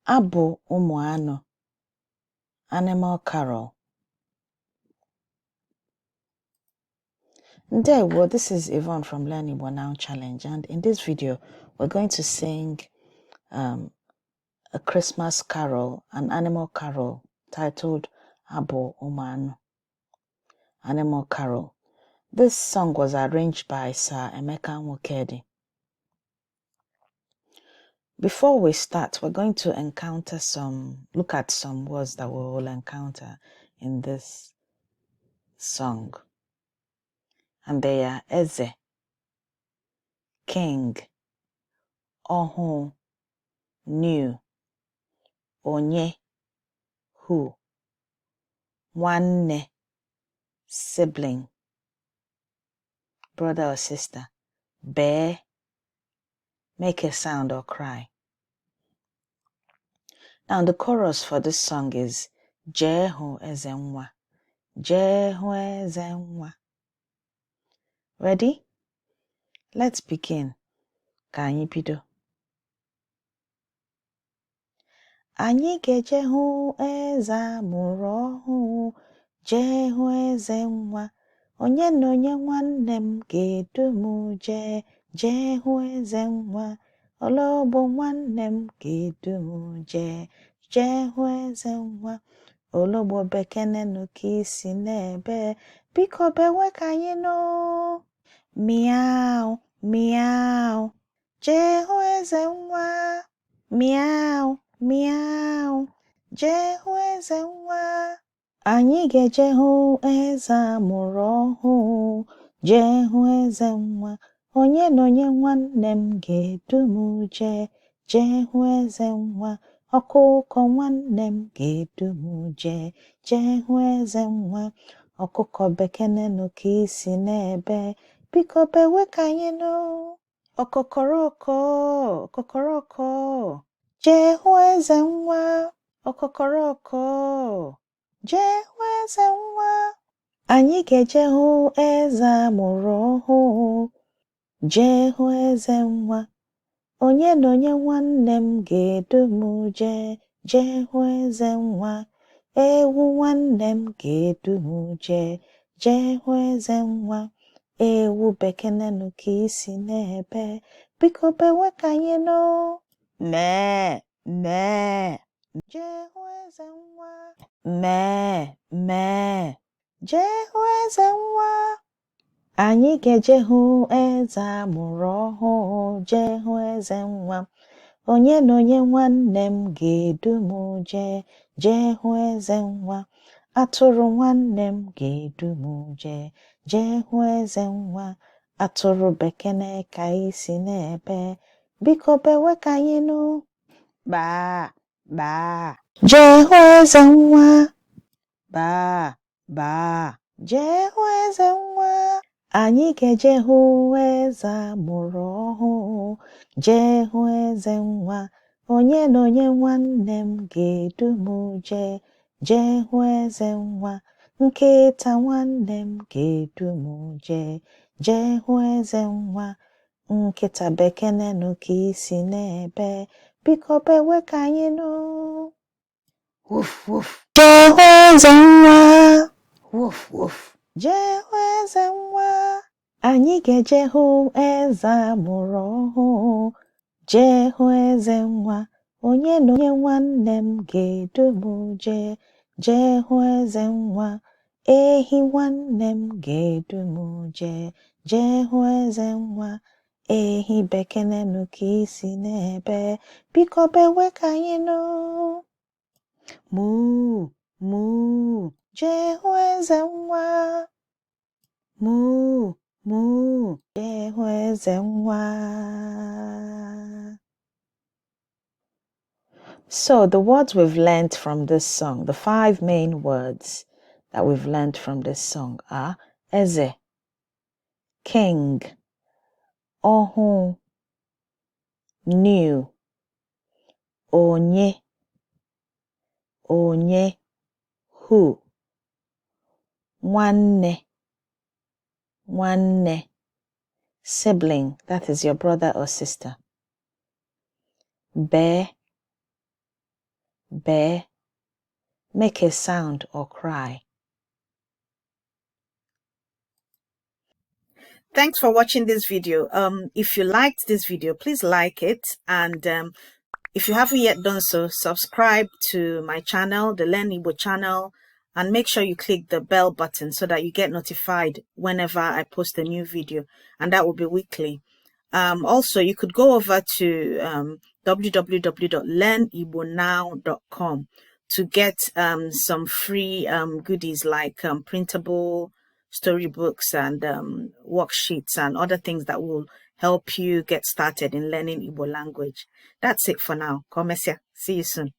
Abụ Umuanu, Animal Carol. Well, this is Yvonne from Learn Igbo Now Challenge, and in this video, we're going to sing a Christmas carol, an animal carol titled Abụ Umuanu, Animal Carol. This song was arranged by Sir Emeka Nwokedi. Before we start, we're going to look at some words that we will encounter in this song. And they are Eze, King, Ohu, New, Onye, Who, Nwanne, Sibling, brother or sister, Bear, make a sound or cry. Now the chorus for this song is Jehu Eze Nwa, Jehu Eze Nwa. Ready? Let's begin. Ka anyị bido. Anyị ga-eje hụ eze amụrụ ọhụụ, jee hụ eze nwa. Onye na onye nwanne m ga-edu m jee hụ eze nwa. Ologbo nwanne m ga-edu m jee hụ eze nwa. Ologbo bekenenu ka isi n'ebe, biko bewe ka anyị nụ. Miau, miau, jee hụ eze nwa. Miau, miau, jee hụ eze nwa. Anyị ga-eje hụ eze amụrụ ọhụụ, jee hụ eze nwa. Onye na onye nwanne m ga-edu m jee hụ eze nwa. Ọkụkọ nwanne m ga-edu m jee hụ eze nwa. Ọkụkọ bekenenu ka isi n'ebe, biko bewe ka anyị nụ. Ọkọkọrọkọ, ọkọkọrọkọ, jee hụ eze nwa. Ọkọkọrọkọ, jee hụ eze nwa. Anyị ga-eje hụ eze amụrụ ọhụụ, jee hụ eze nwa. Onye na onye nwanne m ga-edu m jee hụ eze nwa. Ewu nwanne m ga-edu m jee hụ eze nwa. Ewu bekenenu ka isi n'ebe, biko bewe ka anyị nụ. Mee, mee, jee hụ eze nwa. Mee, mee, jee hụ eze nwa. Anyị ga-eje hụ eze amụrụ ọhụụ, jee hụ eze nwa. Onye na onye nwanne m ga-edu m jee hụ eze nwa. Atụrụ nwanne m ga-edu m jee hụ eze nwa. Atụrụ bekene ka isi n'ebe, biko bewe ka anyị nụ. Baa, baa, jee hụ eze nwa. Baa, baa, jee hụ eze nwa. Anyị ga-eje hụ eze amụrụ ọhụụ, jee hụ eze nwa. Onye na onye nwanne m ga-edu m jee hụ eze nwa. Nkịta nwanne m ga-edu m jee hụ eze nwa. Nkịta bekenenu ka isi n'ebe, biko bewe ka anyị nụ. Woof, woof, jee hụ eze nwa. Woof, woof, jee hụ eze nwa. Anyị ga-eje hụ eze amụrụ ọhụụ, jee hụ eze nwa. Onye na onye nwanne m ga-edu m jee hụ eze nwa. Ehi nwanne m ga-edu m jee hụ eze nwa. Ehi bekenenu ka isi n'ebe, biko bewe ka anyị nụ. Moo, moo, jee hụ eze nwa. Moo, moo, jee hụ eze nwa. So the words we've learned from this song, the 5 main words that we've learned from this song are Eze, King, Ohu, New, Onye, Onye, Who, Nwanne, Nwanne, Sibling, that is your brother or sister. Bear, Bear. Make a sound or cry. Thanks for watching this video. If you liked this video, please like it, and if you haven't yet done so, subscribe to my channel, the Learn Igbo channel, and make sure you click the bell button so that you get notified whenever I post a new video, and that will be weekly. Also, you could go over to www.learnigbonnow.com to get some free goodies like printable storybooks and worksheets and other things that will help you get started in learning Igbo language. That's it for now. Komesia. See you soon.